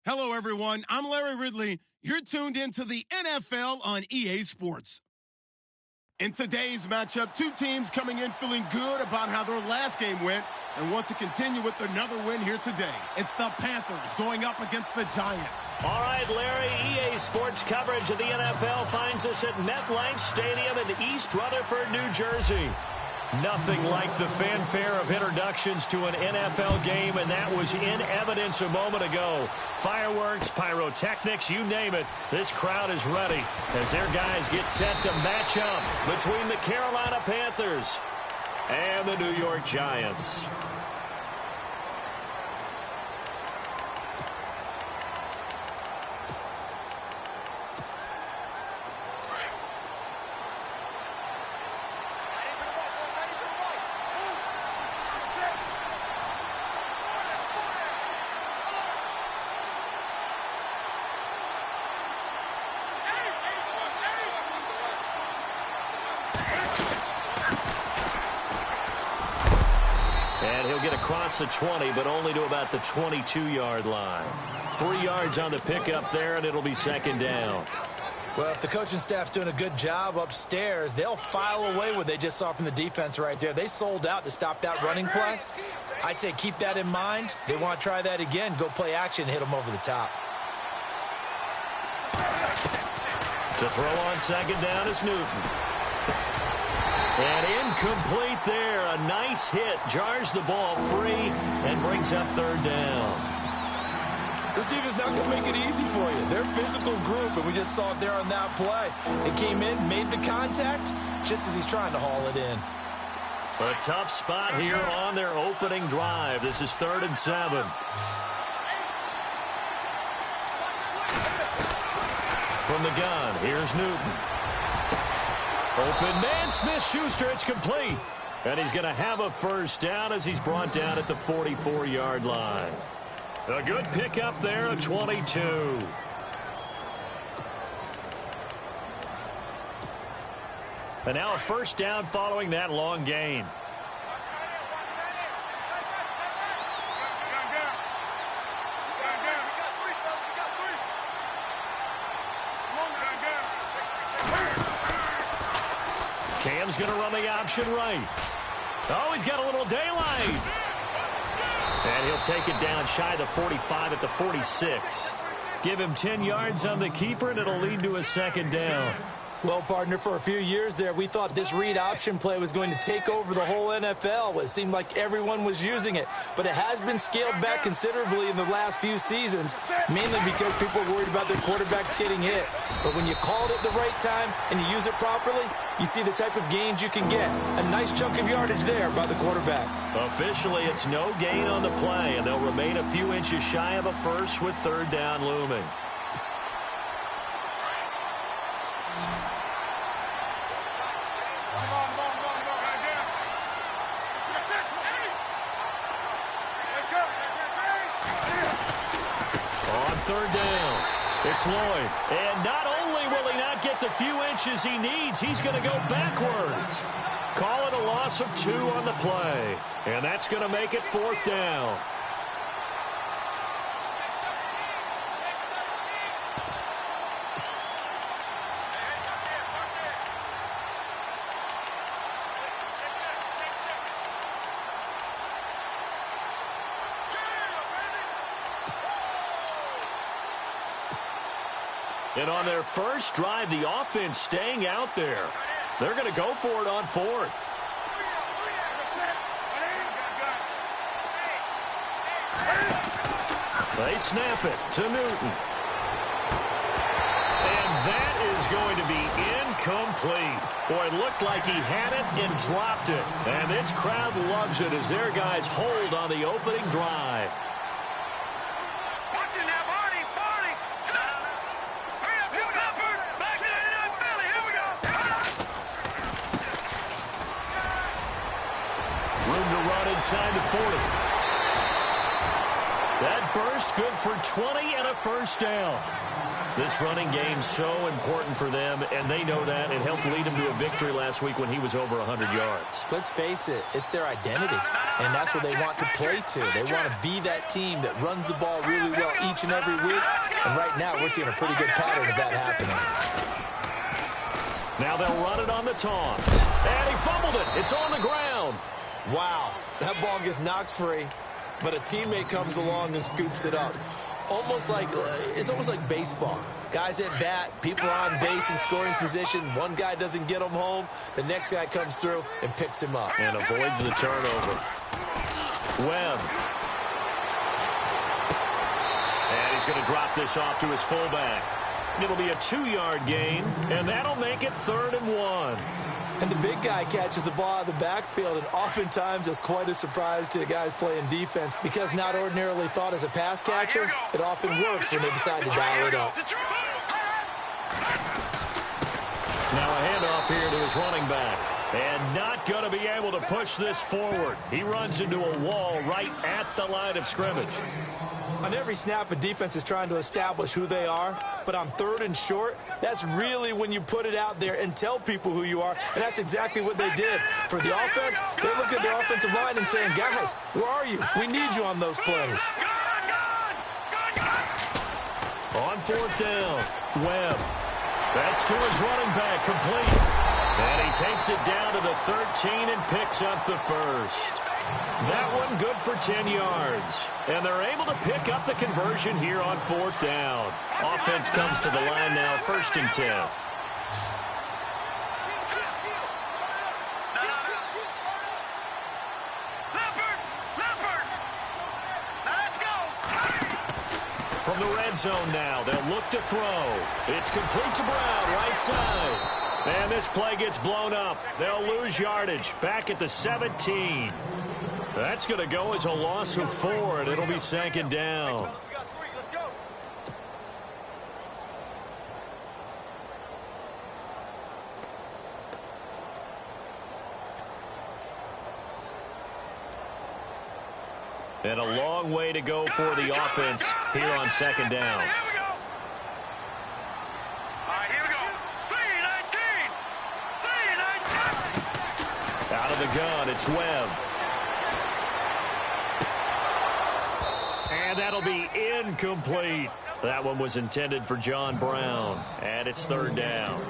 Hello, everyone. I'm Larry Ridley. You're tuned into the NFL on EA Sports. In today's matchup, two teams coming in feeling good about how their last game went and want to continue with another win here today. It's the Panthers going up against the Giants. All right, Larry, EA Sports coverage of the NFL finds us at MetLife Stadium in East Rutherford, New Jersey. Nothing like the fanfare of introductions to an NFL game, and that was in evidence a moment ago. Fireworks, pyrotechnics, you name it. This crowd is ready as their guys get set to match up between the Carolina Panthers and the New York Giants. And he'll get across the 20, but only to about the 22-yard line. 3 yards on the pickup there, and it'll be second down. Well, if the coaching staff's doing a good job upstairs, they'll file away what they just saw from the defense right there. They sold out to stop that running play. I'd say keep that in mind. They want to try that again, go play action, and hit them over the top. To throw on second down is Newton. And incomplete there. A nice hit. Jars the ball free and brings up third down. This defense not going to make it easy for you. They're a physical group, and we just saw it there on that play. It came in, made the contact, just as he's trying to haul it in. A tough spot here on their opening drive. This is 3rd and 7. From the gun, here's Newton. Open man, Smith-Schuster, it's complete. And he's going to have a first down as he's brought down at the 44-yard line. A good pickup there, a 22. And now a first down following that long gain. Cam's going to run the option right. Oh, he's got a little daylight. And he'll take it down shy of the 45 at the 46. Give him 10 yards on the keeper, and it'll lead to a second down. Well, partner, for a few years there, we thought this read option play was going to take over the whole NFL. It seemed like everyone was using it, but it has been scaled back considerably in the last few seasons, mainly because people are worried about their quarterbacks getting hit. But when you call it at the right time and you use it properly, you see the type of gains you can get. A nice chunk of yardage there by the quarterback. Officially, it's no gain on the play, and they'll remain a few inches shy of a first with third down looming. Third down. It's Lloyd. And not only will he not get the few inches he needs, he's going to go backwards. Call it a loss of 2 on the play. And that's going to make it 4th down. And on their first drive, the offense staying out there. They're going to go for it on 4th. They snap it to Newton. And that is going to be incomplete. Boy, it looked like he had it and dropped it. And this crowd loves it as their guys hold on the opening drive. Inside the 40. That burst good for 20 and a first down. This running game's so important for them, and they know that. It helped lead them to a victory last week when he was over 100 yards. Let's face it, it's their identity, and that's what they want to play to. They want to be that team that runs the ball really well each and every week, and right now we're seeing a pretty good pattern of that happening. Now they'll run it on the toss, and he fumbled it. It's on the ground. Wow, that ball gets knocked free, but a teammate comes along and scoops it up. It's almost like baseball. Guys at bat, people are on base in scoring position. One guy doesn't get him home. The next guy comes through and picks him up. And avoids the turnover. Webb. And he's going to drop this off to his fullback. It'll be a 2-yard gain, and that'll make it 3rd and 1. And the big guy catches the ball out of the backfield, and oftentimes it's quite a surprise to the guys playing defense because not ordinarily thought as a pass catcher, it often works when they decide to dial it up. Now a handoff here to his running back. And not going to be able to push this forward. He runs into a wall right at the line of scrimmage. On every snap, a defense is trying to establish who they are, but on 3rd and short, that's really when you put it out there and tell people who you are, and that's exactly what they did. For the offense, they're looking at their offensive line and saying, guys, where are you? We need you on those plays. On 4th down, Webb. That's to his running back, complete. And he takes it down to the 13 and picks up the first. That one good for 10 yards. And they're able to pick up the conversion here on 4th down. Offense comes to the line now, 1st and 10. From the red zone now, they'll look to throw. It's complete to Brown, right side. And this play gets blown up. They'll lose yardage back at the 17. That's going to go as a loss of 4, and it'll be 2nd down. And a long way to go for the offense here on 2nd down. Out of the gun, it's Webb. And that'll be incomplete. That one was intended for John Brown. And it's 3rd down.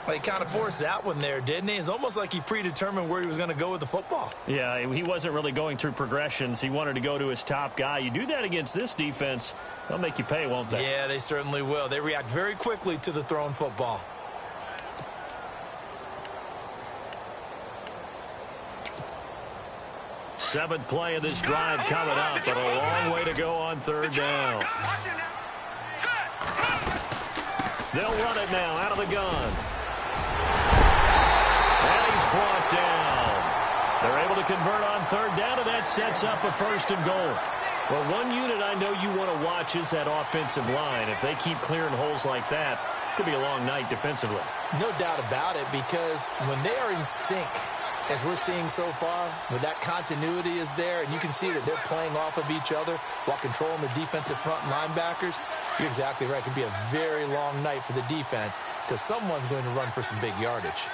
Well, he kind of forced that one there, didn't he? It's almost like he predetermined where he was going to go with the football. Yeah, he wasn't really going through progressions. He wanted to go to his top guy. You do that against this defense, they'll make you pay, won't they? Yeah, they certainly will. They react very quickly to the thrown football. Seventh play of this drive coming up, but a long way to go on 3rd down. They'll run it now out of the gun. And he's brought down. They're able to convert on 3rd down, and that sets up a 1st and goal. Well, one unit I know you want to watch is that offensive line. If they keep clearing holes like that, it could be a long night defensively. No doubt about it, because when they are in sync, as we're seeing so far, where that continuity is there, and you can see that they're playing off of each other while controlling the defensive front linebackers, you're exactly right. It could be a very long night for the defense because someone's going to run for some big yardage.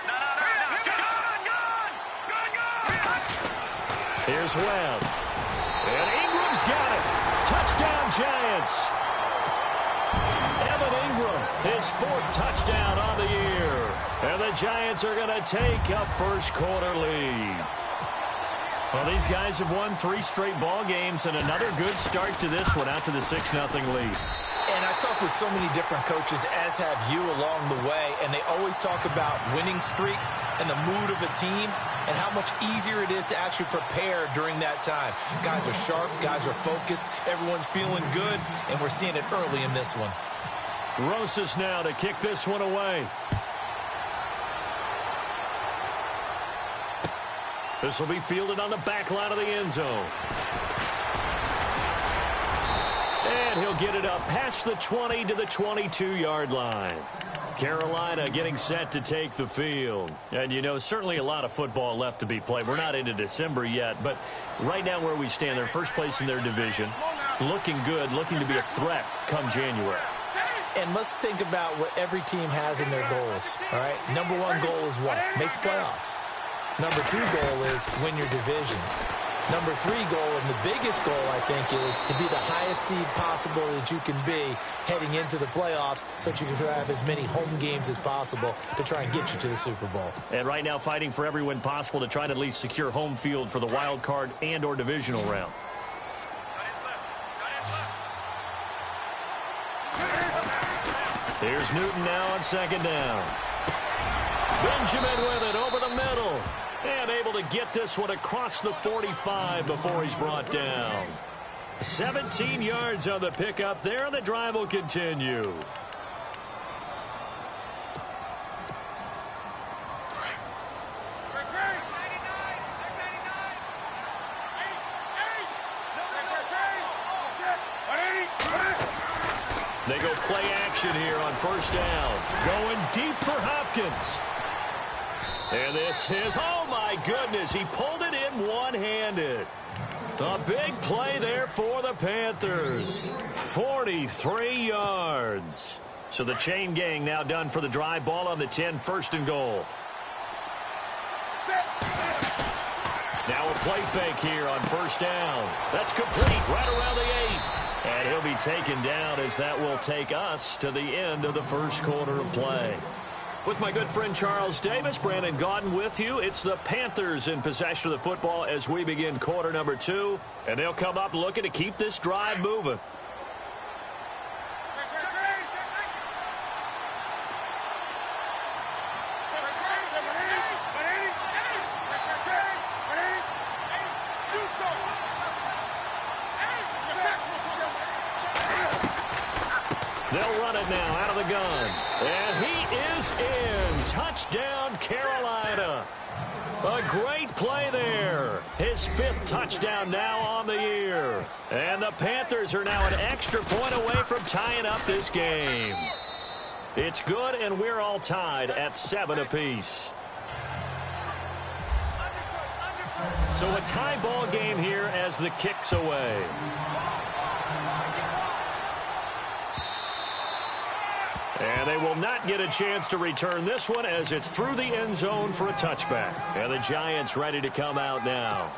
Here's Webb. And Ingram's got it. Touchdown, Giants. Evan Ingram, his 4th touchdown on the year. And the Giants are going to take a first-quarter lead. Well, these guys have won 3 straight ball games, and another good start to this one out to the 6-0 lead. And I've talked with so many different coaches, as have you along the way, and they always talk about winning streaks and the mood of a team and how much easier it is to actually prepare during that time. Guys are sharp, guys are focused, everyone's feeling good, and we're seeing it early in this one. Rosas now to kick this one away. This will be fielded on the back line of the end zone. And he'll get it up past the 20 to the 22-yard line. Carolina getting set to take the field. And, you know, certainly a lot of football left to be played. We're not into December yet, but right now where we stand, they're first place in their division. Looking good, looking to be a threat come January. And let's think about what every team has in their goals, all right? Number one goal is what? Make the playoffs. Number two goal is win your division. Number three goal, and the biggest goal, I think, is to be the highest seed possible that you can be heading into the playoffs so that you can have as many home games as possible to try and get you to the Super Bowl. And right now fighting for every win possible to try to at least secure home field for the wild card and or divisional round. Here's Newton now on second down. Benjamin with it over the middle. And able to get this one across the 45 before he's brought down. 17 yards on the pickup there, and the drive will continue. They go play action here on first down. Going deep for Hopkins. And this is, oh my goodness, he pulled it in one-handed. A big play there for the Panthers. 43 yards. So the chain gang now done for the drive. Ball on the 10, first and goal. Now a play fake here on first down. That's complete right around the 8. And he'll be taken down as that will take us to the end of the first quarter of play. With my good friend Charles Davis, Brandon Gaudin with you. It's the Panthers in possession of the football as we begin quarter number 2. And they'll come up looking to keep this drive moving. They'll run it now out of the gun. And he is in. Touchdown, Carolina. A great play there. His 5th touchdown now on the year. And the Panthers are now an extra point away from tying up this game. It's good, and we're all tied at 7 apiece. So a tie ball game here as the kick's away. And they will not get a chance to return this one as it's through the end zone for a touchback. And the Giants ready to come out now.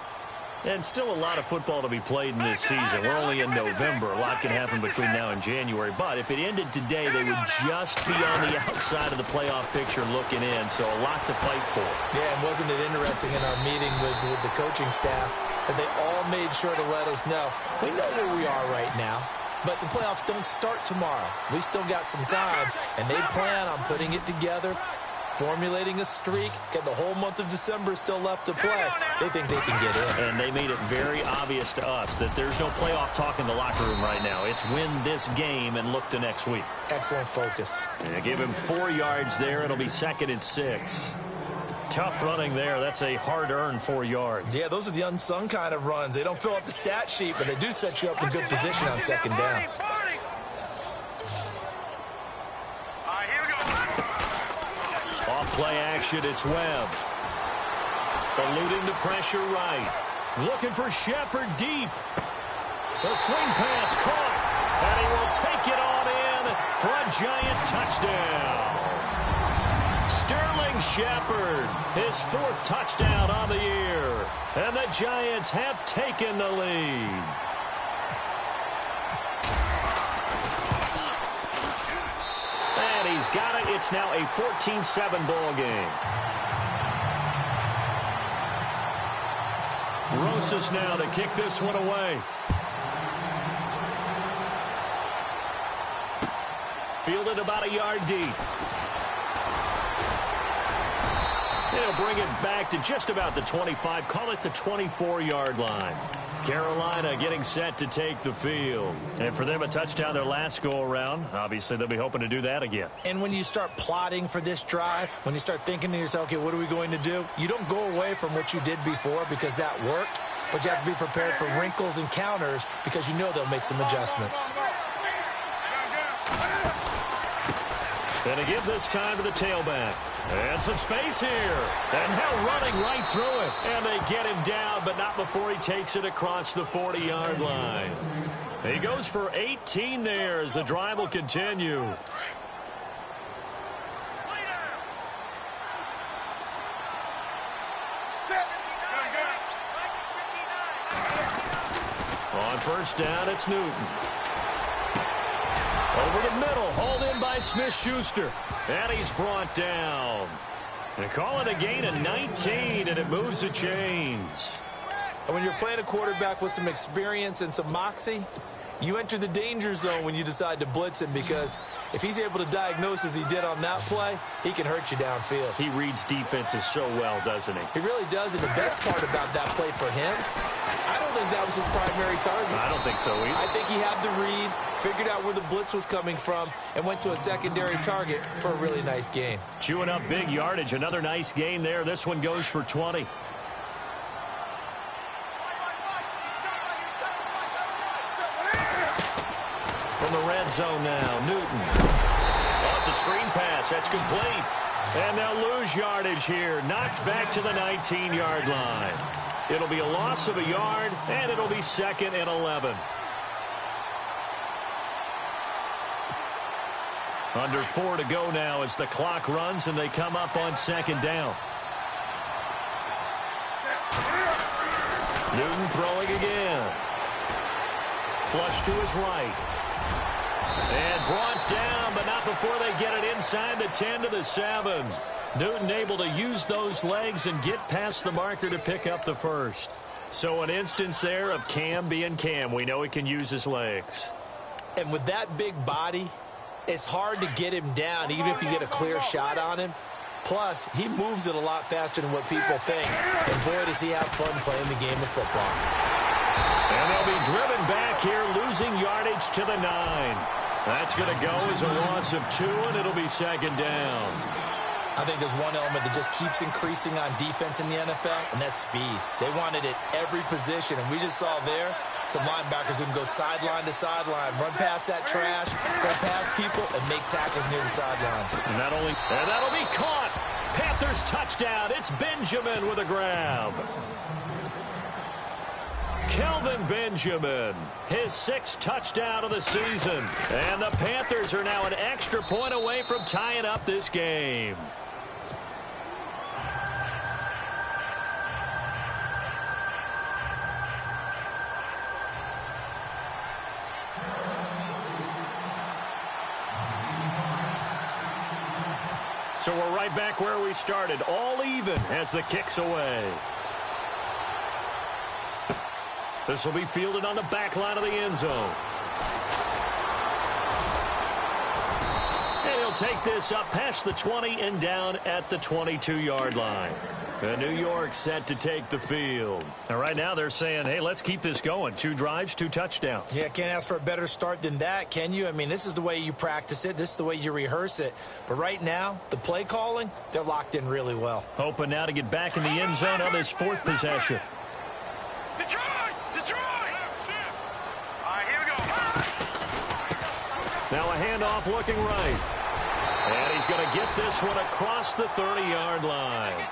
And still a lot of football to be played in this season. We're only in November. A lot can happen between now and January. But if it ended today, they would just be on the outside of the playoff picture looking in. So a lot to fight for. Yeah, and wasn't it interesting in our meeting with the coaching staff that they all made sure to let us know, we know where we are right now. But the playoffs don't start tomorrow. We still got some time, and they plan on putting it together, formulating a streak, get the whole month of December still left to play. They think they can get in. And they made it very obvious to us that there's no playoff talk in the locker room right now. It's win this game and look to next week. Excellent focus. And give him 4 yards there. It'll be 2nd and 6. Tough running there. That's a hard-earned 4 yards. Yeah, those are the unsung kind of runs. They don't fill up the stat sheet, but they do set you up in good position on 2nd down. Off play action, it's Webb. Eluding the pressure right. Looking for Shepard deep. The swing pass caught. And he will take it on in for a Giant touchdown. Sterling Shepard, his 4th touchdown on the year. And the Giants have taken the lead. And he's got it. It's now a 14-7 ball game. Rosas now to kick this one away. Fielded about a yard deep. They'll bring it back to just about the 25. Call it the 24-yard line. Carolina getting set to take the field. And for them, a touchdown their last go-around. Obviously, they'll be hoping to do that again. And when you start plotting for this drive, when you start thinking to yourself, okay, what are we going to do? You don't go away from what you did before because that worked. But you have to be prepared for wrinkles and counters because you know they'll make some adjustments. And to give this time to the tailback. And some space here. And now running right through it. And they get him down, but not before he takes it across the 40-yard line. He goes for 18 there as the drive will continue. On first down, it's Newton. Over the middle, hauled in by Smith-Schuster. And he's brought down. They call it a gain of 19, and it moves the chains. And when you're playing a quarterback with some experience and some moxie, you enter the danger zone when you decide to blitz him, because if he's able to diagnose as he did on that play, he can hurt you downfield. He reads defenses so well, doesn't he? He really does, and the best part about that play for him, I don't think that was his primary target. I don't think so either. I think he had the read, figured out where the blitz was coming from, and went to a secondary target for a really nice gain. Chewing up big yardage. Another nice gain there. This one goes for 20. From the red zone now, Newton. Oh, it's a screen pass. That's complete. And they'll lose yardage here. Knocked back to the 19-yard line. It'll be a loss of a yard, and it'll be 2nd and 11. Under 4 to go now as the clock runs, and they come up on 2nd down. Newton throwing again. Flush to his right. And brought down, but not before they get it inside the 10 to the 7. Newton able to use those legs and get past the marker to pick up the first. So an instance there of Cam being Cam. We know he can use his legs. And with that big body, it's hard to get him down, even if you get a clear shot on him. Plus, he moves it a lot faster than what people think. And boy, does he have fun playing the game of football. And they'll be driven back here, losing yardage to the 9. That's going to go as a loss of 2, and it'll be 2nd down. I think there's one element that just keeps increasing on defense in the NFL, and that's speed. They want it at every position, and we just saw there some linebackers who can go sideline to sideline, run past that trash, go past people, and make tackles near the sidelines. And that'll be caught. Panthers touchdown. It's Benjamin with a grab. Kelvin Benjamin, his 6th touchdown of the season. And the Panthers are now an extra point away from tying up this game. So we're right back where we started, all even as the kick's away. This will be fielded on the back line of the end zone. And he'll take this up past the 20 and down at the 22-yard line. And New York set to take the field. And right now they're saying, hey, let's keep this going. 2 drives, 2 touchdowns. Yeah, can't ask for a better start than that, can you? I mean, this is the way you practice it. This is the way you rehearse it. But right now, the play calling, they're locked in really well. Hoping now to get back in the end zone on this 4th possession. Detroit! All right, here we go. Now a handoff looking right. And he's going to get this one across the 30-yard line.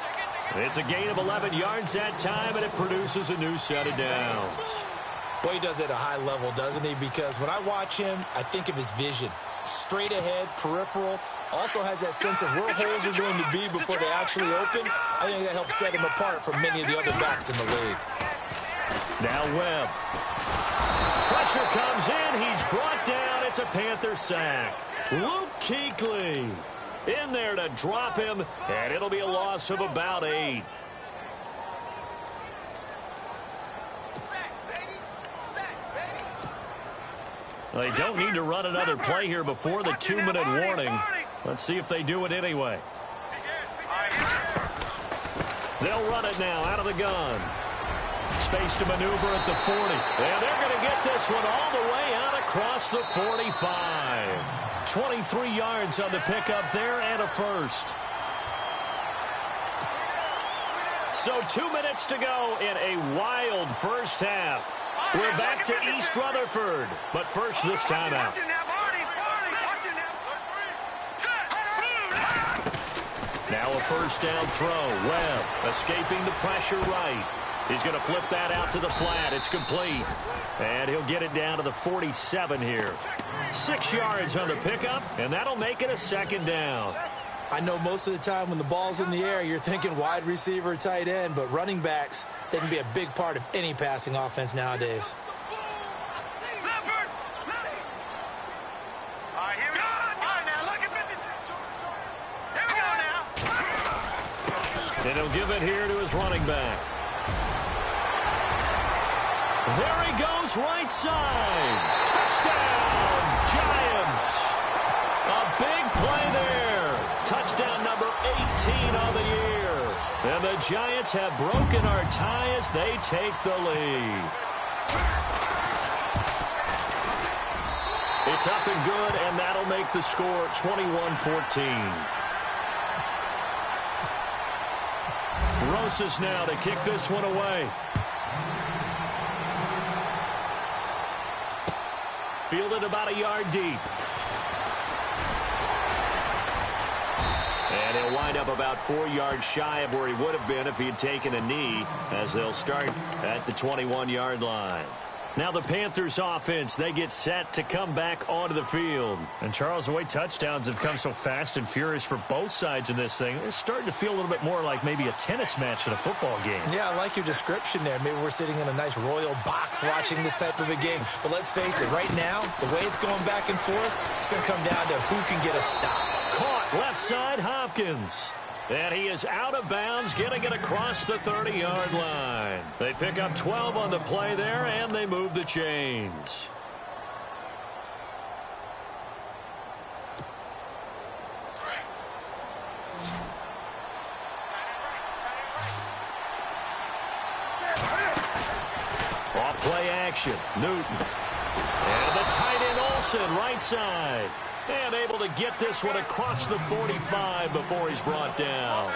It's a gain of 11 yards that time, and it produces a new set of downs. Well, he does it at a high level, doesn't he? Because when I watch him, I think of his vision. Straight ahead, peripheral. Also has that sense of where holes are going to be before they actually open. I think that helps set him apart from many of the other backs in the league. Now Webb. Pressure comes in. He's brought down. It's a Panther sack. Luke Kuechly in there to drop him, and it'll be a loss of about 8. They don't need to run another play here before the 2-minute warning. Let's see if they do it anyway. They'll run it now out of the gun. Space to maneuver at the 40. And they're going to get this one all the way out across the 45. 23 yards on the pickup there and a first. So 2 minutes to go in a wild first half. We're back to East Rutherford. But first, this timeout. Now a first down throw. Webb escaping the pressure right. He's going to flip that out to the flat. It's complete. And he'll get it down to the 47 here. 6 yards on the pickup, and that'll make it a second down. I know most of the time when the ball's in the air, you're thinking wide receiver, tight end, but running backs, they can be a big part of any passing offense nowadays. And he'll give it here to his running back. There he goes, right side. Touchdown, Giants. A big play there. Touchdown number 18 on the year. And the Giants have broken our tie as they take the lead. It's up and good, and that'll make the score 21-14. Rosas now to kick this one away. Fielded about a yard deep. And he'll wind up about 4 yards shy of where he would have been if he had taken a knee, as they'll start at the 21-yard line. Now the Panthers offense, they get set to come back onto the field. And Charles, the way touchdowns have come so fast and furious for both sides in this thing, it's starting to feel a little bit more like maybe a tennis match in a football game. Yeah, I like your description there. Maybe we're sitting in a nice royal box watching this type of a game. But let's face it, right now, the way it's going back and forth, it's going to come down to who can get a stop. Caught left side, Hopkins. And he is out of bounds, getting it across the 30-yard line. They pick up 12 on the play there, and they move the chains. Off play action, Newton. And the tight end Olsen, right side. And able to get this one across the 45 before he's brought down.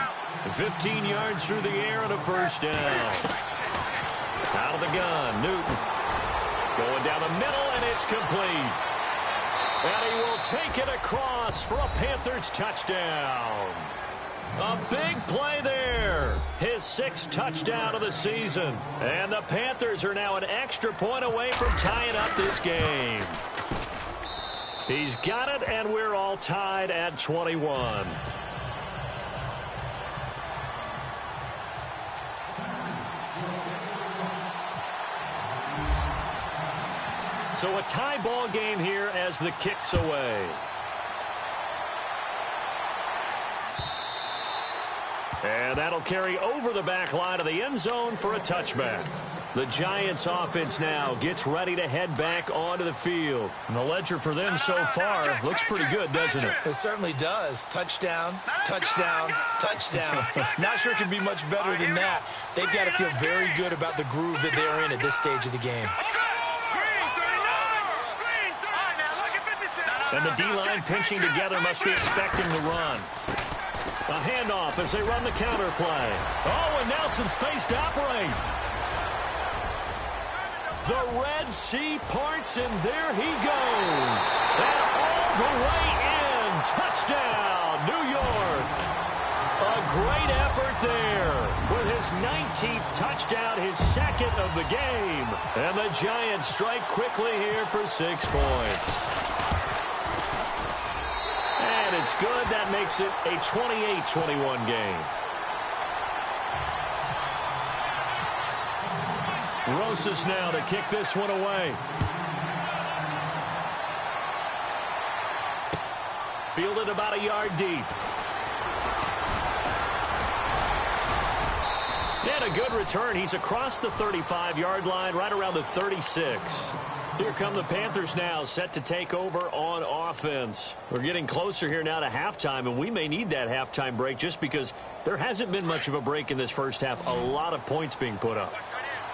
15 yards through the air and a first down. Out of the gun, Newton. Going down the middle, and it's complete. And he will take it across for a Panthers touchdown. A big play there. His 6th touchdown of the season. And the Panthers are now an extra point away from tying up this game. He's got it, and we're all tied at 21. So a tie ball game here as the kick's away. And that'll carry over the back line of the end zone for a touchback. The Giants offense now gets ready to head back onto the field. And the ledger for them so far looks pretty good, doesn't it? It certainly does. Touchdown, touchdown, touchdown. Not sure it can be much better than that. They've got to feel very good about the groove that they're in at this stage of the game. And the D-line pinching together must be expecting the run. A handoff as they run the counter play. Oh, and now some space to operate. The Red Sea parts, and there he goes. And all the way in. Touchdown, New York. A great effort there. With his 19th touchdown, his 2nd of the game. And the Giants strike quickly here for 6 points. And it's good. That makes it a 28-21 game. Rosas now to kick this one away. Fielded about a yard deep. And a good return. He's across the 35-yard line, right around the 36. Here come the Panthers now, set to take over on offense. We're getting closer here now to halftime, and we may need that halftime break just because there hasn't been much of a break in this first half. A lot of points being put up.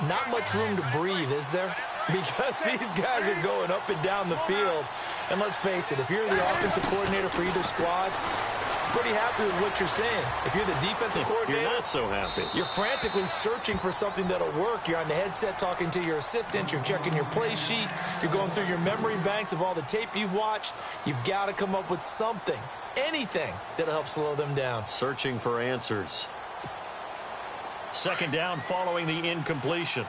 Not much room to breathe, is there? Because these guys are going up and down the field. And let's face it, if you're the offensive coordinator for either squad, pretty happy with what you're saying. If you're the defensive coordinator, you're not so happy. You're frantically searching for something that'll work. You're on the headset talking to your assistant. You're checking your play sheet. You're going through your memory banks of all the tape you've watched. You've got to come up with something, anything that'll help slow them down. Searching for answers. Second down following the incompletion.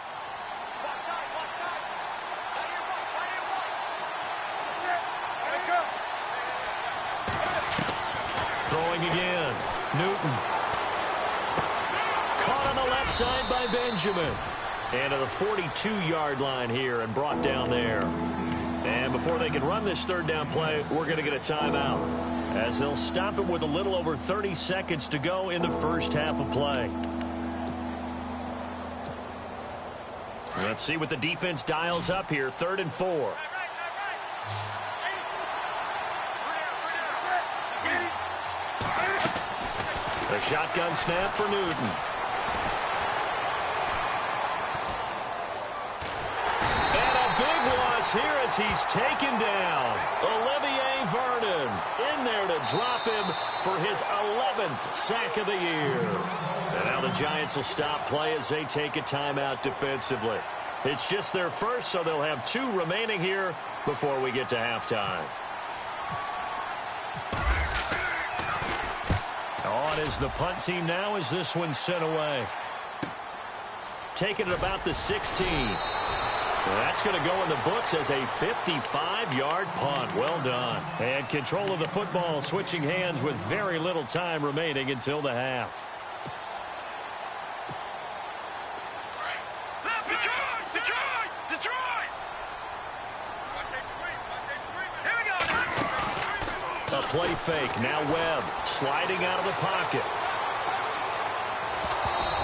Throwing again. Newton. Caught on the left side by Benjamin. And to the 42-yard line here and brought down there. And before they can run this third down play, we're going to get a timeout, as they'll stop it with a little over 30 seconds to go in the first half of play. Let's see what the defense dials up here. 3rd and 4. The shotgun snap for Newton. And a big loss here as he's taken down. Olivier Vernon in there to drop him for his 11th sack of the year. And now the Giants will stop play as they take a timeout defensively. It's just their first, so they'll have 2 remaining here before we get to halftime. On is the punt team now as this one's sent away. Taking it about the 16. That's going to go in the books as a 55-yard punt. Well done. And control of the football switching hands with very little time remaining until the half. A play fake. Now Webb sliding out of the pocket.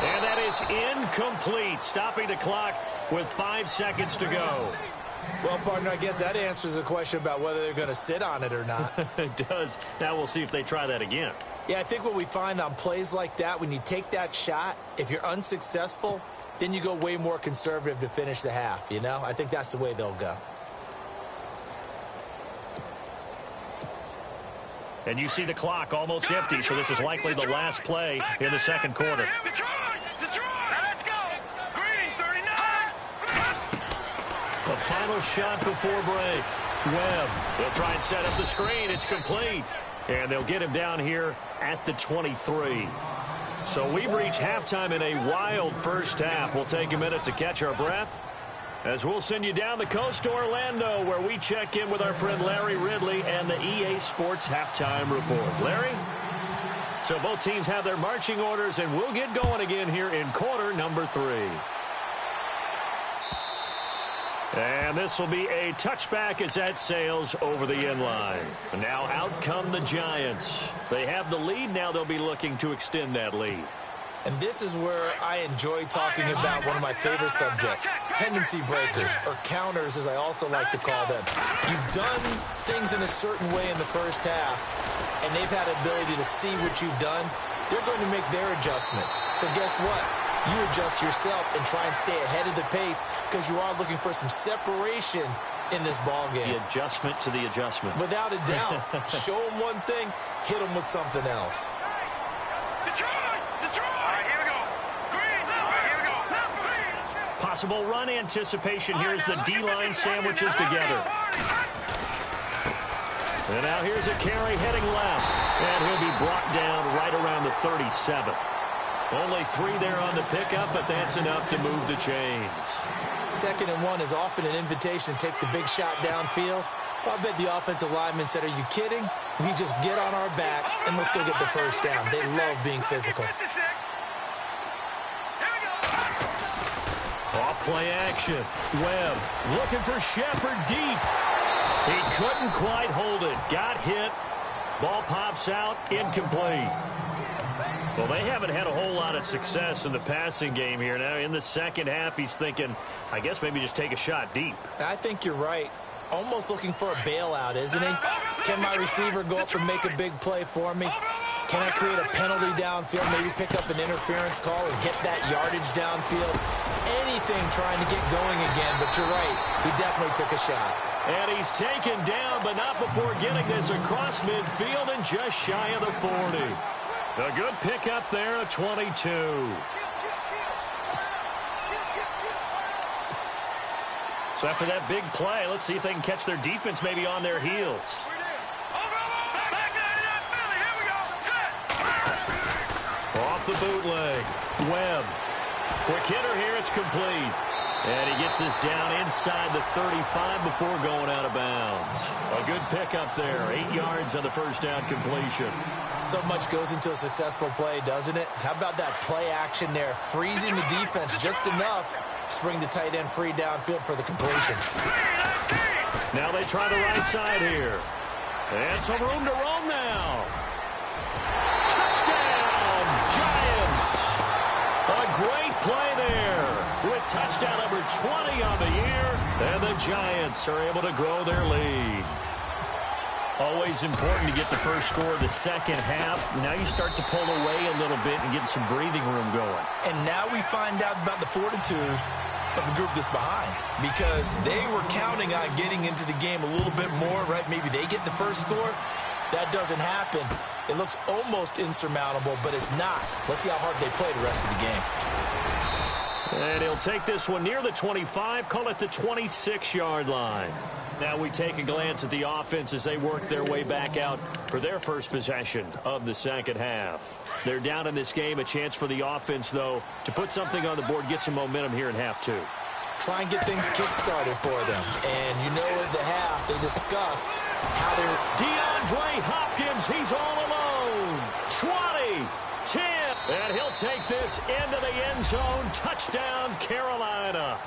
And that is incomplete. Stopping the clock with 5 seconds to go. Well, partner, I guess that answers the question about whether they're going to sit on it or not. It does. Now we'll see if they try that again. Yeah, I think what we find on plays like that, when you take that shot, if you're unsuccessful, then you go way more conservative to finish the half, you know? I think that's the way they'll go. And you see the clock almost empty, so this is likely the last play in the second quarter. Let's go. Green, 39. The final shot before break. Webb, they'll try and set up the screen. It's complete. And they'll get him down here at the 23. So we've reached halftime in a wild first half. We'll take a minute to catch our breath, as we'll send you down the coast to Orlando, where we check in with our friend Larry Ridley and the EA Sports Halftime Report. Larry? So both teams have their marching orders, and we'll get going again here in quarter number 3. And this will be a touchback as that sails over the end line. Now out come the Giants. They have the lead. Now they'll be looking to extend that lead. And this is where I enjoy talking about one of my favorite subjects, tendency breakers, or counters as I also like to call them. You've done things in a certain way in the first half, and they've had ability to see what you've done. They're going to make their adjustments. So guess what? You adjust yourself and try and stay ahead of the pace, because you are looking for some separation in this ball game. The adjustment to the adjustment. Without a doubt. Show them one thing, hit them with something else. Possible run anticipation here as the D-line sandwiches together. And now here's a carry heading left. And he'll be brought down right around the 37. Only 3 there on the pickup, but that's enough to move the chains. 2nd and 1 is often an invitation to take the big shot downfield. I bet the offensive lineman said, are you kidding? We just get on our backs and let's go get the first down. They love being physical. Off-play action. Webb looking for Shepard deep. He couldn't quite hold it. Got hit. Ball pops out. Incomplete. Well, they haven't had a whole lot of success in the passing game here. Now, in the second half, he's thinking, I guess maybe just take a shot deep. I think you're right. Almost looking for a bailout, isn't he? Can my receiver go up and make a big play for me? Can I create a penalty downfield, maybe pick up an interference call and get that yardage downfield? Anything trying to get going again, but you're right. He definitely took a shot. And he's taken down, but not before getting this across midfield and just shy of the 40. A good pickup there at 22. So after that big play, let's see if they can catch their defense maybe on their heels. Off the bootleg. Webb Quick hitter here, it's complete. And he gets this down inside the 35 before going out of bounds. A good pickup there. 8 yards on the first down completion. So much goes into a successful play, doesn't it? How about that play action there? Freezing the defense just enough to bring the tight end free downfield for the completion. Now they try the right side here. And some room to roam now. Touchdown, Giants. A great play there with touchdown number 20 on the year. And the Giants are able to grow their lead. Always important to get the first score of the second half. Now you start to pull away a little bit and get some breathing room going. And now we find out about the fortitude of the group that's behind, because they were counting on getting into the game a little bit more, right? Maybe they get the first score. That doesn't happen. It looks almost insurmountable, but it's not. Let's see how hard they play the rest of the game. And he'll take this one near the 25, call it the 26-yard line. Now we take a glance at the offense as they work their way back out for their first possession of the second half. They're down in this game. A chance for the offense, though, to put something on the board, get some momentum here in half two. Try and get things kick-started for them. And you know at the half, they discussed how they were... DeAndre Hopkins, he's all alone. 20, 10, and he'll take this into the end zone. Touchdown, Carolina.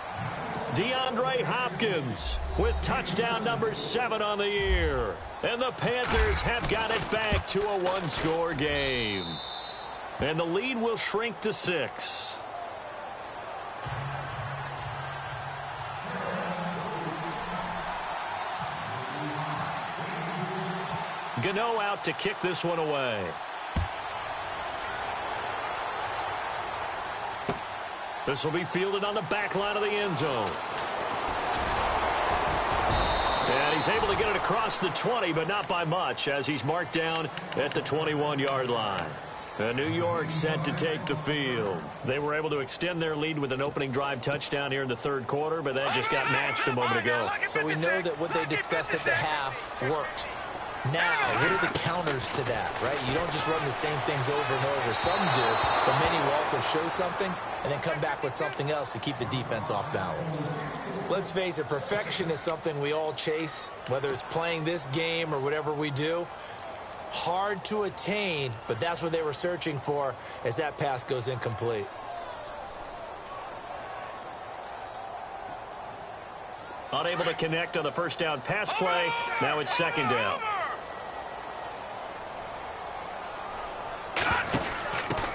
DeAndre Hopkins with touchdown number 7 on the year. And the Panthers have got it back to a one-score game. And the lead will shrink to 6. Gano out to kick this one away. This will be fielded on the back line of the end zone. And he's able to get it across the 20, but not by much, as he's marked down at the 21-yard line. And New York set to take the field. They were able to extend their lead with an opening drive touchdown here in the third quarter, but that just got matched a moment ago. So we know that what they discussed at the half worked. Now, what are the counters to that, right? You don't just run the same things over and over. Some do, but many will also show something and then come back with something else to keep the defense off balance. Let's face it, perfection is something we all chase, whether it's playing this game or whatever we do. Hard to attain, but that's what they were searching for as that pass goes incomplete. Unable to connect on the first down pass play. Now it's second down.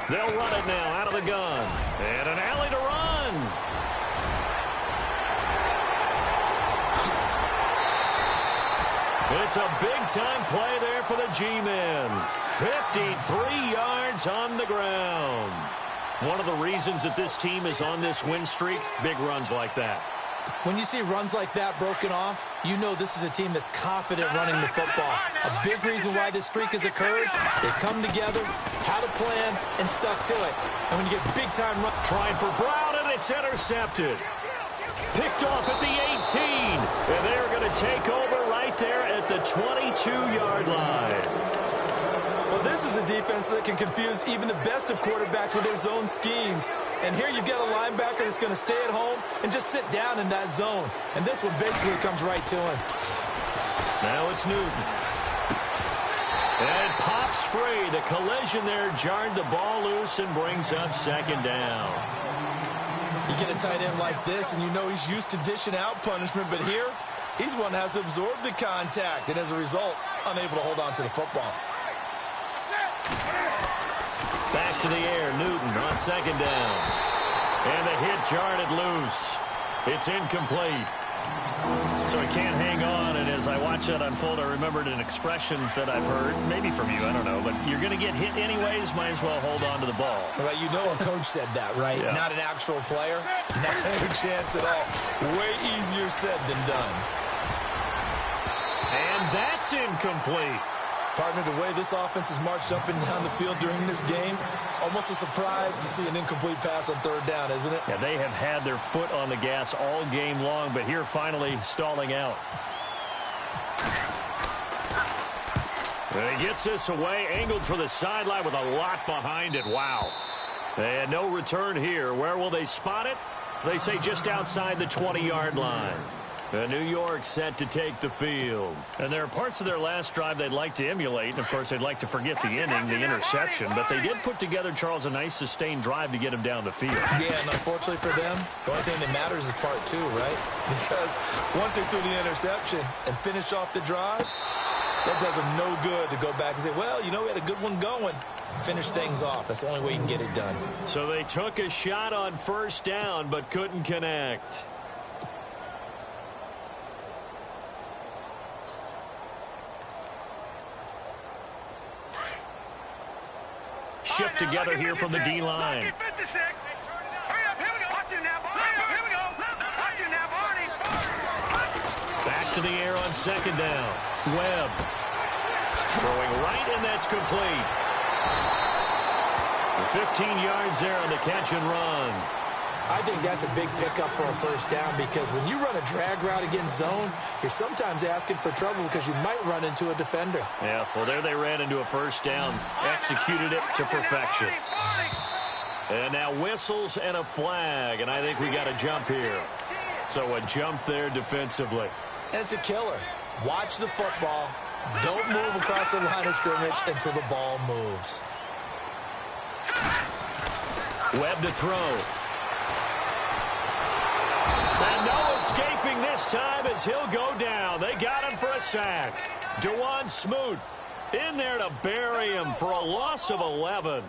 They'll run it now out of the gun. And an alley to run. It's a big-time play there for the G-men. 53 yards on the ground. One of the reasons that this team is on this win streak, big runs like that. When you see runs like that broken off, you know this is a team that's confident running the football. A big reason why this streak has occurred, they come together, had a plan, and stuck to it. And when you get big-time run... Trying for Brown, and it's intercepted. Picked off at the 18. And they're going to take over right there at the 22-yard line. Well, this is a defense that can confuse even the best of quarterbacks with their zone schemes. And here you've got a linebacker that's going to stay at home and just sit down in that zone. And this one basically comes right to him. Now it's Newton. And it pops free. The collision there jarred the ball loose and brings up second down. You get a tight end like this, and you know he's used to dishing out punishment. But here, he's one that has to absorb the contact. And as a result, unable to hold on to the football. Back to the air, Newton on second down. And the hit jarred it loose. It's incomplete. So he can't hang on, and as I watch that unfold, I remembered an expression that I've heard, maybe from you, I don't know, but you're going to get hit anyways, might as well hold on to the ball. Right, you know a coach said that, right? Yeah. Not an actual player. Not a chance at all. Way easier said than done. And that's incomplete. Partner, the way this offense has marched up and down the field during this game, it's almost a surprise to see an incomplete pass on third down, isn't it? Yeah, they have had their foot on the gas all game long, but here finally stalling out. And he gets this away, angled for the sideline with a lot behind it. Wow. And no return here. Where will they spot it? They say just outside the 20-yard line. New York set to take the field. And there are parts of their last drive they'd like to emulate. And, of course, they'd like to forget the inning, the interception. But they did put together, Charles, a nice sustained drive to get him down the field. Yeah, and unfortunately for them, the only thing that matters is part two, right? Because once they threw the interception and finished off the drive, that does them no good to go back and say, well, you know, we had a good one going. Finish things off. That's the only way you can get it done. So they took a shot on first down but couldn't connect. Shift together here from the D-line. Back to the air on second down. Webb throwing right, and that's complete. 15 yards there on the catch and run. I think that's a big pickup for a first down because when you run a drag route against zone, you're sometimes asking for trouble because you might run into a defender. Yeah, well, there they ran into a first down, executed it to perfection. And now whistles and a flag, and I think we got a jump here. So a jump there defensively. And it's a killer. Watch the football. Don't move across the line of scrimmage until the ball moves. Webb to throw. And no escaping this time as he'll go down. They got him for a sack. DeJuan Smoot in there to bury him for a loss of 11.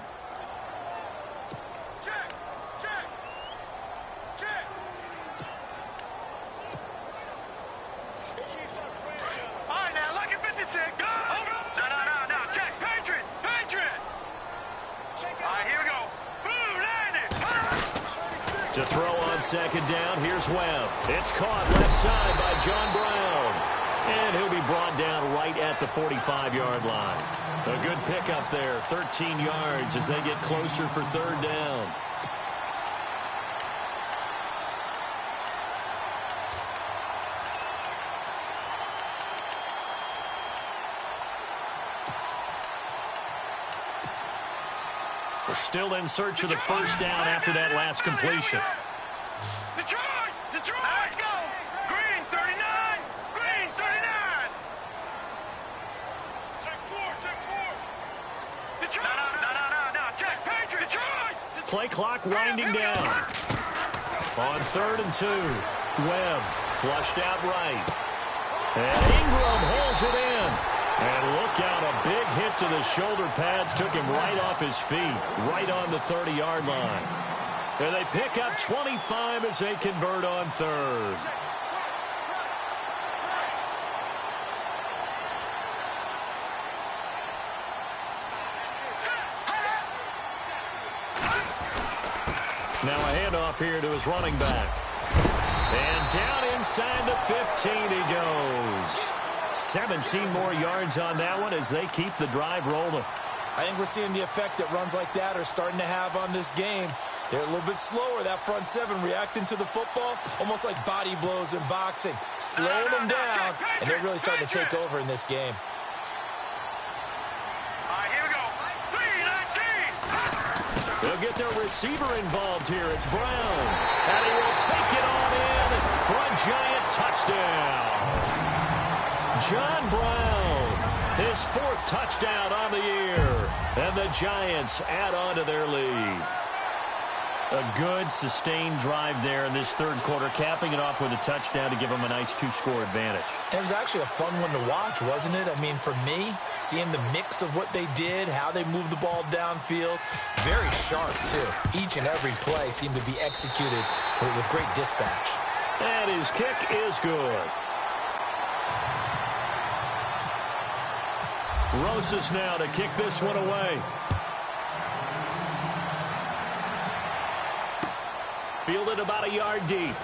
To throw on second down, here's Webb. It's caught left side by John Brown. And he'll be brought down right at the 45-yard line. A good pickup there, 13 yards as they get closer for third down. We're still in search of the first down after that last completion. Detroit! Let's go! Green 39! Green 39! Check four! Detroit! No. Check Patriot! Detroit! Play clock winding down. On 3rd and 2. Webb flushed out right. And Ingram holds it in. And look out, a big hit to the shoulder pads took him right off his feet, right on the 30-yard line. And they pick up 25 as they convert on 3rd. Now a handoff here to his running back. And down inside the 15 he goes. 17 more yards on that one as they keep the drive rolling. I think we're seeing the effect that runs like that are starting to have on this game. They're a little bit slower, that front seven, reacting to the football, almost like body blows in boxing, slowing them down, and they're really starting to take over in this game. All right, here we go. 3-19. They'll get their receiver involved here. It's Brown. And he will take it on in for a giant touchdown. John Brown, his 4th touchdown on the year. And the Giants add on to their lead. A good, sustained drive there in this 3rd quarter, capping it off with a touchdown to give them a nice 2-score advantage. It was actually a fun one to watch, wasn't it? I mean, for me, seeing the mix of what they did, how they moved the ball downfield, very sharp, too. Each and every play seemed to be executed with great dispatch. And his kick is good. Rosas now to kick this one away. Fielded about a yard deep.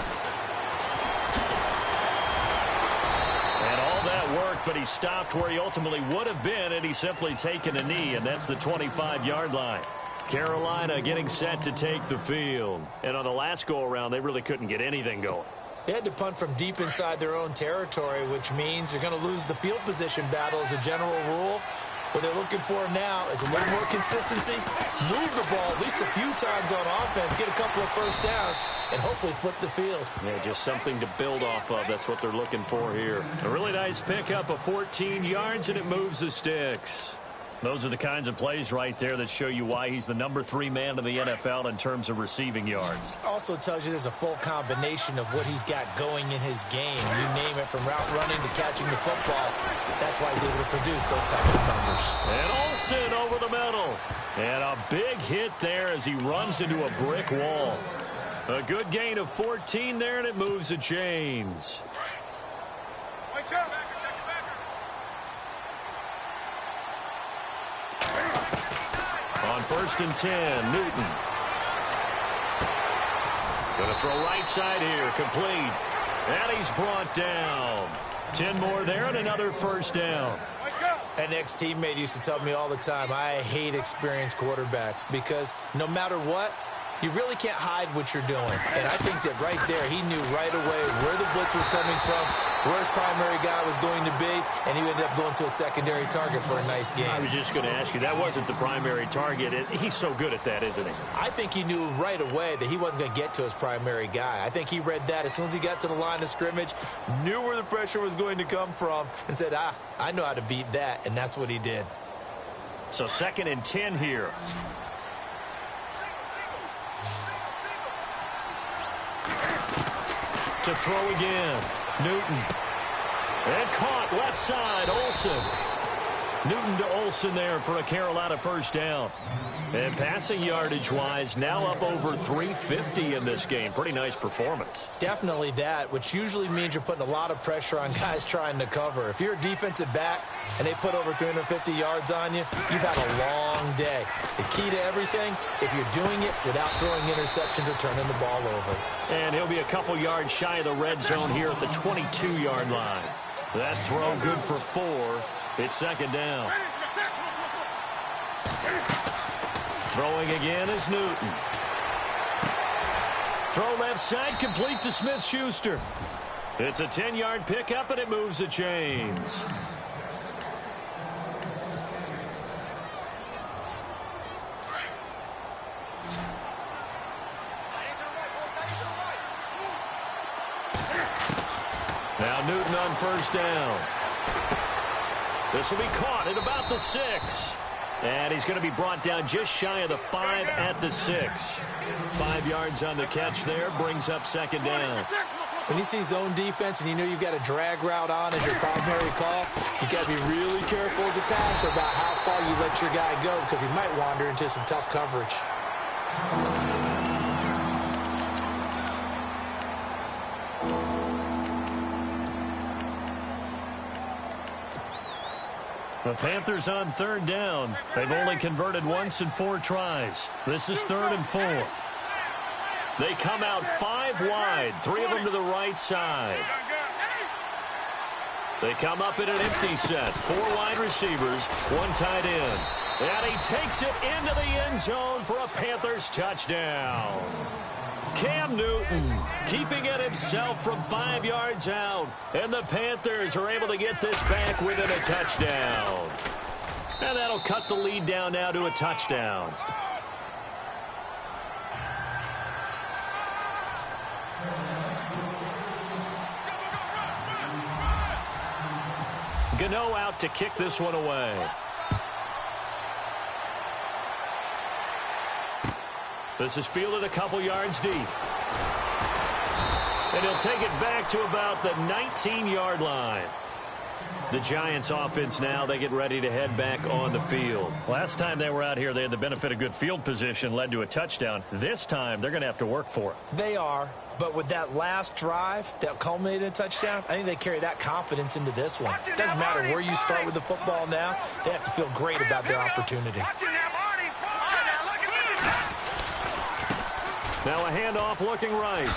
And all that work, but he stopped where he ultimately would have been, and he's simply taken a knee, and that's the 25-yard line. Carolina getting set to take the field. And on the last go-around, they really couldn't get anything going. They had to punt from deep inside their own territory, which means you're going to lose the field position battle as a general rule. What they're looking for now is a little more consistency, move the ball at least a few times on offense, get a couple of first downs, and hopefully flip the field. Yeah, just something to build off of. That's what they're looking for here. A really nice pickup of 14 yards, and it moves the sticks. Those are the kinds of plays right there that show you why he's the #3 man in the NFL in terms of receiving yards. Also tells you there's a full combination of what he's got going in his game. You name it, from route running to catching the football. That's why he's able to produce those types of numbers. And Olsen over the middle. And a big hit there as he runs into a brick wall. A good gain of 14 there, and it moves the chains. On 1st and 10, Newton. Going to throw right side here, complete. And he's brought down. 10 more there and another first down. An ex-teammate used to tell me all the time, I hate experienced quarterbacks because no matter what, you really can't hide what you're doing. And I think that right there, he knew right away where the blitz was coming from, where his primary guy was going to be, and he ended up going to a secondary target for a nice game. I was just going to ask you, that wasn't the primary target. He's so good at that, isn't he? I think he knew right away that he wasn't going to get to his primary guy. I think he read that as soon as he got to the line of scrimmage, knew where the pressure was going to come from, and said, I know how to beat that, and that's what he did. So 2nd and 10 here. To throw again, Newton. And caught left side, Olsen. Newton to Olsen there for a Carolina first down. And passing yardage-wise, now up over 350 in this game. Pretty nice performance. Definitely that, which usually means you're putting a lot of pressure on guys trying to cover. If you're a defensive back and they put over 350 yards on you, you've had a long day. The key to everything, if you're doing it without throwing interceptions or turning the ball over. And he'll be a couple yards shy of the red zone here at the 22-yard line. That throw good for 4. It's 2nd down. Throwing again is Newton. Throw left side, complete to Smith-Schuster. It's a 10-yard pickup, and it moves the chains. Now Newton on first down. This will be caught at about the 6. And he's going to be brought down just shy of the 5 at the 6. 5 yards on the catch there, brings up 2nd down. When you see zone defense and you know you've got a drag route on as your primary call, you got to be really careful as a passer about how far you let your guy go because he might wander into some tough coverage. The Panthers on 3rd down. They've only converted once in 4 tries. This is 3rd and 4. They come out 5 wide, 3 of them to the right side. They come up in an empty set. 4 wide receivers, 1 tight end. And he takes it into the end zone for a Panthers touchdown. Cam Newton keeping it himself from 5 yards out. And the Panthers are able to get this back within a touchdown. And that'll cut the lead down now to a touchdown. Gano out to kick this one away. This is fielded a couple yards deep. And he'll take it back to about the 19-yard line. The Giants offense now, they get ready to head back on the field. Last time they were out here, they had the benefit of good field position, led to a touchdown. This time, they're going to have to work for it. They are, but with that last drive that culminated in a touchdown, I think they carry that confidence into this one. It doesn't matter where you start with the football now. They have to feel great about their opportunity. Now a handoff looking right.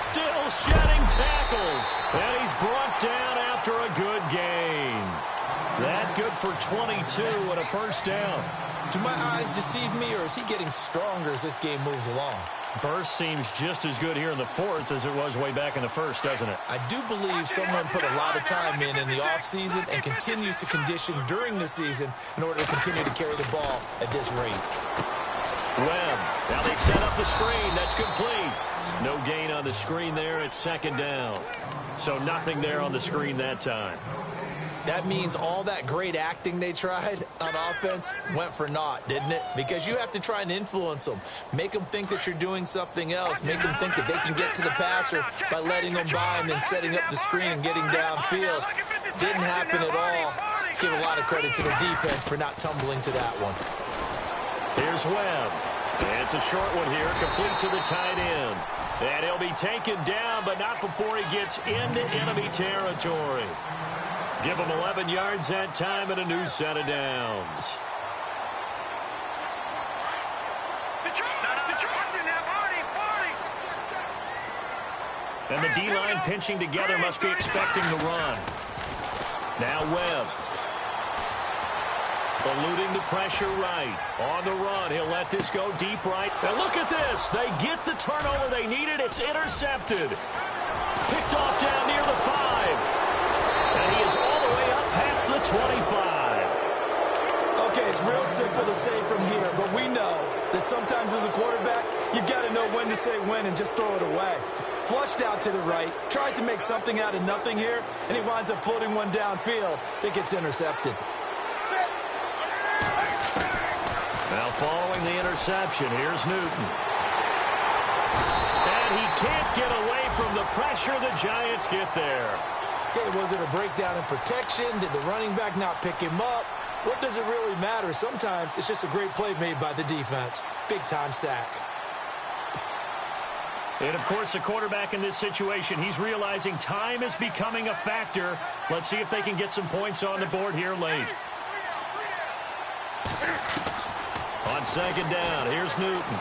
Still shedding tackles. And he's brought down after a good gain. That good for 22 and a first down. Do my eyes deceive me, or is he getting stronger as this game moves along? Burst seems just as good here in the fourth as it was way back in the first, doesn't it? I do believe someone put a lot of time in the offseason and continues to condition during the season in order to continue to carry the ball at this rate. Webb. Now they set up the screen. That's complete. No gain on the screen there. It's second down. So nothing there on the screen that time. That means all that great acting they tried on offense went for naught, didn't it? Because you have to try and influence them. Make them think that you're doing something else. Make them think that they can get to the passer by letting them by and then setting up the screen and getting downfield. Didn't happen at all. Give a lot of credit to the defense for not tumbling to that one. Here's Webb. And it's a short one here, complete to the tight end. And he'll be taken down, but not before he gets into enemy territory. Give him 11 yards that time and a new set of downs. And the D-line pinching together must be expecting the run. Now Webb. Eluding the pressure right. On the run, he'll let this go deep right. And look at this. They get the turnover they needed. It's intercepted. Picked off down near the 5. And he is all the way up past the 25. Okay, it's real simple to say from here, but we know that sometimes as a quarterback, you've got to know when to say when and just throw it away. Flushed out to the right, tries to make something out of nothing here, and he winds up floating one downfield. That gets intercepted. Now following the interception, here's Newton. And he can't get away from the pressure. The Giants get there. Okay, was it a breakdown in protection? Did the running back not pick him up? What does it really matter? Sometimes it's just a great play made by the defense. Big-time sack. And, of course, the quarterback in this situation, he's realizing time is becoming a factor. Let's see if they can get some points on the board here late. On second down, here's Newton.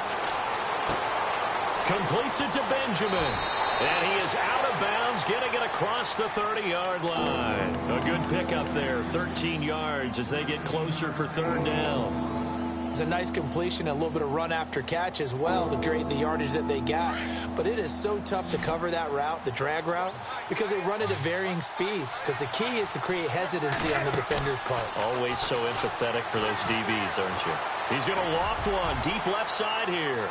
Completes it to Benjamin. And he is out of bounds, getting it across the 30-yard line. A good pickup there, 13 yards as they get closer for third down. It's a nice completion and a little bit of run after catch as well to create the yardage that they got. But it is so tough to cover that route, the drag route, because they run it at varying speeds. Because the key is to create hesitancy on the defender's part. Always so empathetic for those DBs, aren't you? He's going to loft one, deep left side here.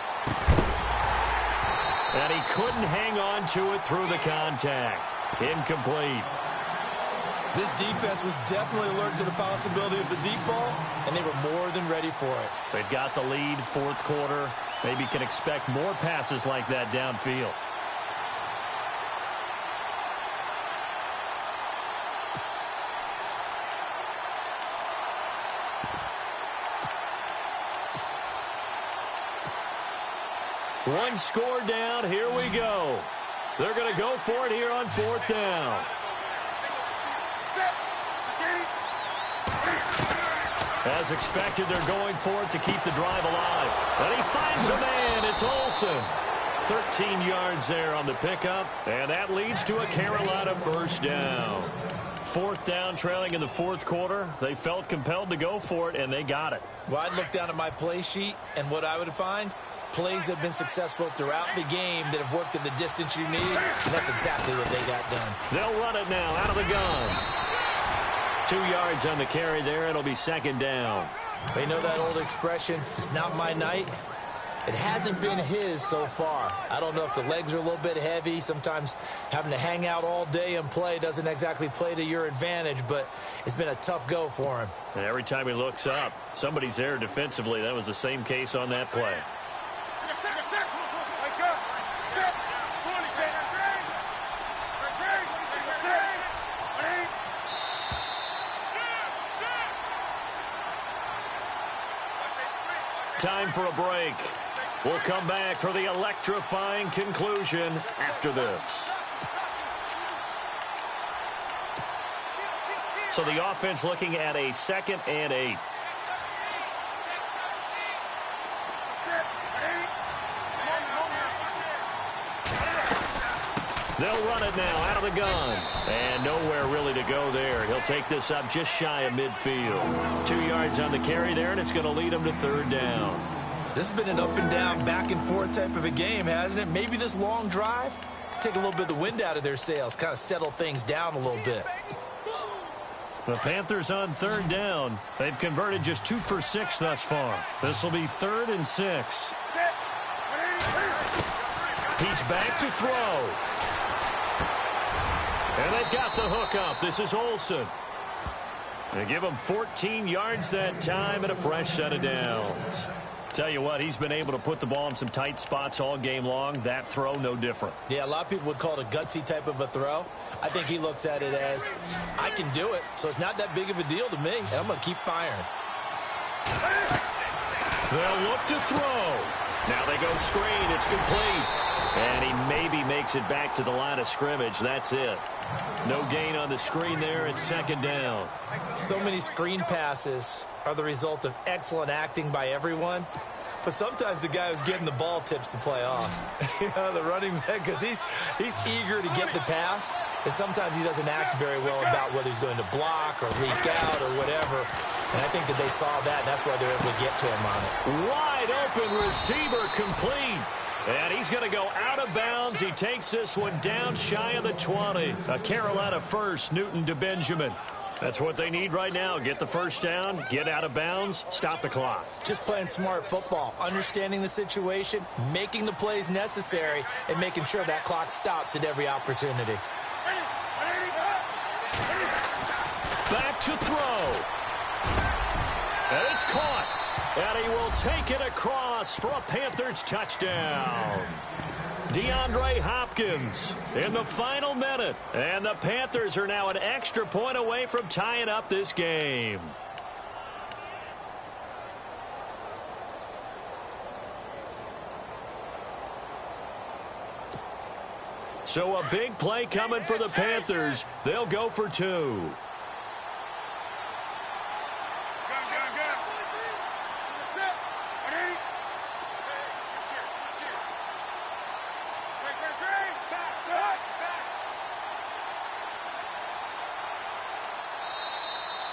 And he couldn't hang on to it through the contact. Incomplete. This defense was definitely alert to the possibility of the deep ball, and they were more than ready for it. They've got the lead, fourth quarter. Maybe can expect more passes like that downfield. One score down. Here we go. They're going to go for it here on fourth down. As expected, they're going for it to keep the drive alive. And he finds a man. It's Olsen. 13 yards there on the pickup. And that leads to a Carolina first down. Fourth down, trailing in the fourth quarter. They felt compelled to go for it, and they got it. Well, I'd look down at my play sheet, and what I would find, plays have been successful throughout the game that have worked at the distance you need, and that's exactly what they got done. They'll run it now out of the gun. 2 yards on the carry there. It'll be second down. They know that old expression, it's not my night. It hasn't been his so far. I don't know if the legs are a little bit heavy. Sometimes having to hang out all day and play doesn't exactly play to your advantage, but it's been a tough go for him. And every time he looks up, somebody's there defensively. That was the same case on that play. Time for a break. We'll come back for the electrifying conclusion after this. So the offense looking at a 2nd and 8. They'll run it now out of the gun. And nowhere really to go there. He'll take this up just shy of midfield. 2 yards on the carry there, and it's going to lead him to third down. This has been an up-and-down, back-and-forth type of a game, hasn't it? Maybe this long drive take a little bit of the wind out of their sails, kind of settle things down a little bit. The Panthers on third down. They've converted just 2 for 6 thus far. This will be 3rd and 6. He's back to throw. And they've got the hook up. This is Olsen. They give him 14 yards that time and a fresh set of downs. Tell you what, he's been able to put the ball in some tight spots all game long. That throw, no different. Yeah, a lot of people would call it a gutsy type of a throw. I think he looks at it as, I can do it, so it's not that big of a deal to me, and I'm going to keep firing. They'll look to throw. Now they go screen. It's complete. And he maybe makes it back to the line of scrimmage. That's it. No gain on the screen there. It's 2nd down. So many screen passes are the result of excellent acting by everyone. But sometimes the guy who's getting the ball tips the play off. The running back, because he's eager to get the pass, and sometimes he doesn't act very well about whether he's going to block or leak out or whatever. And I think that they saw that, and that's why they're able to get to him on it. Wide open receiver complete. And he's going to go out of bounds. He takes this one down shy of the 20. A Carolina first, Newton to Benjamin. That's what they need right now. Get the first down, get out of bounds, stop the clock. Just playing smart football, understanding the situation, making the plays necessary, and making sure that clock stops at every opportunity. Back to throw. And it's caught. And he will take it across for a Panthers touchdown. DeAndre Hopkins in the final minute. And the Panthers are now an extra point away from tying up this game. So a big play coming for the Panthers. They'll go for 2.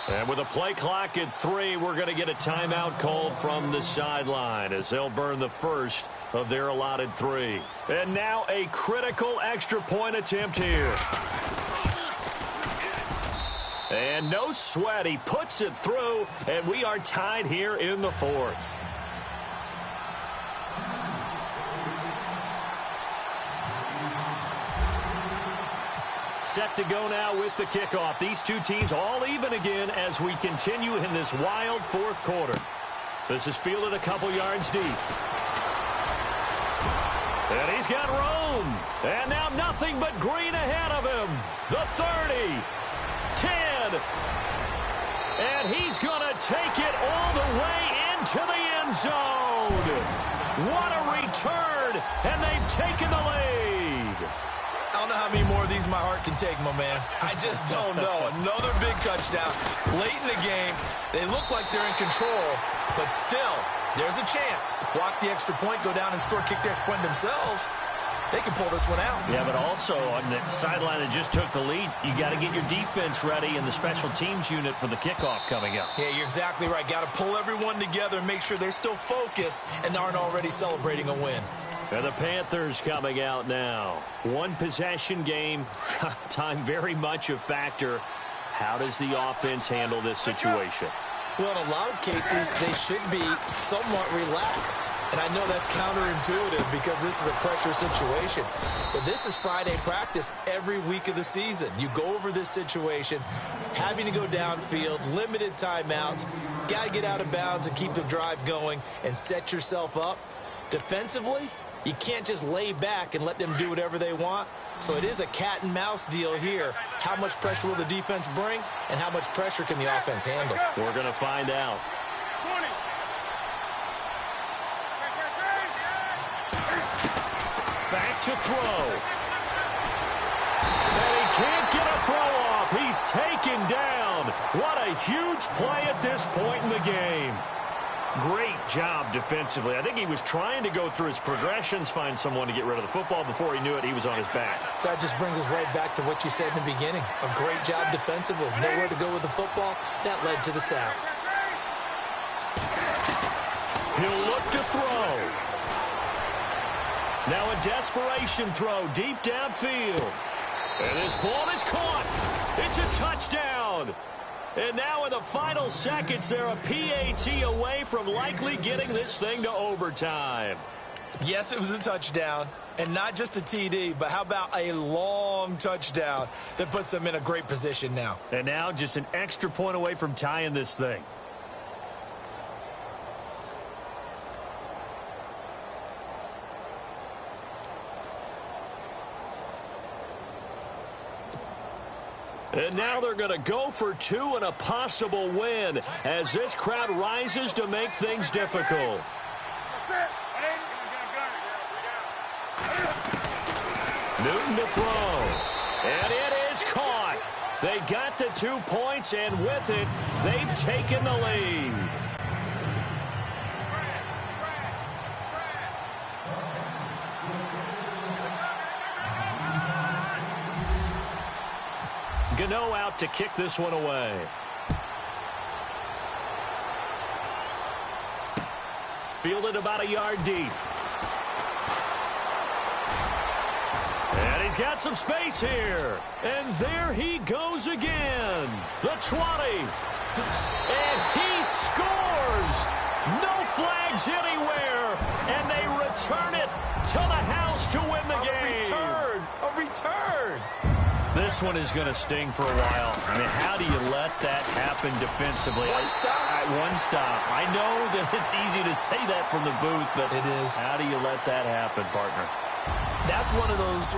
And with a play clock at 3, we're going to get a timeout called from the sideline as they'll burn the first of their allotted 3. And now a critical extra point attempt here. And no sweat. He puts it through, and we are tied here in the 4th. Set to go now with the kickoff. These two teams all even again as we continue in this wild 4th quarter. This is fielded a couple yards deep. And he's got room. And now nothing but green ahead of him. The 30. 10. And he's going to take it all the way into the end zone. What a return. And they've taken the lead. I don't know how many more of these my heart can take, my man. I just don't know. Another big touchdown. Late in the game, they look like they're in control, but still, there's a chance. Block the extra point, go down and score, kick the extra point themselves. They can pull this one out. Yeah, but also on the sideline that just took the lead, you got to get your defense ready in the special teams unit for the kickoff coming up. Yeah, you're exactly right. Got to pull everyone together and make sure they're still focused and aren't already celebrating a win. And the Panthers coming out now. One possession game. Time very much a factor. How does the offense handle this situation? Well, in a lot of cases, they should be somewhat relaxed. And I know that's counterintuitive because this is a pressure situation. But this is Friday practice every week of the season. You go over this situation, having to go downfield, limited timeouts, got to get out of bounds and keep the drive going and set yourself up. Defensively, you can't just lay back and let them do whatever they want. So it is a cat and mouse deal here. How much pressure will the defense bring, and how much pressure can the offense handle? We're going to find out. 20. Back to throw. And he can't get a throw off. He's taken down. What a huge play at this point in the game. Great job defensively. I think he was trying to go through his progressions, find someone to get rid of the football. Before he knew it, he was on his back. So that just brings us right back to what you said in the beginning. A great job defensively. Nowhere to go with the football. That led to the sack. He'll look to throw. Now a desperation throw deep downfield. And this ball is caught. It's a touchdown. And now in the final seconds, they're a PAT away from likely getting this thing to overtime. Yes, it was a touchdown, and not just a TD, but how about a long touchdown that puts them in a great position now. And now just an extra point away from tying this thing. And now they're going to go for two and a possible win as this crowd rises to make things difficult. Newton to throw. And it is caught. They got the 2 points, and with it, they've taken the lead. Gano out to kick this one away. Fielded about a yard deep. And he's got some space here. And there he goes again. The 20. And he scores. No flags anywhere. And they return it to the house to win the game. A return. This one is going to sting for a while. I mean, how do you let that happen defensively? One stop. One stop. I know that it's easy to say that from the booth, but it is. How do you let that happen, partner? That's one of those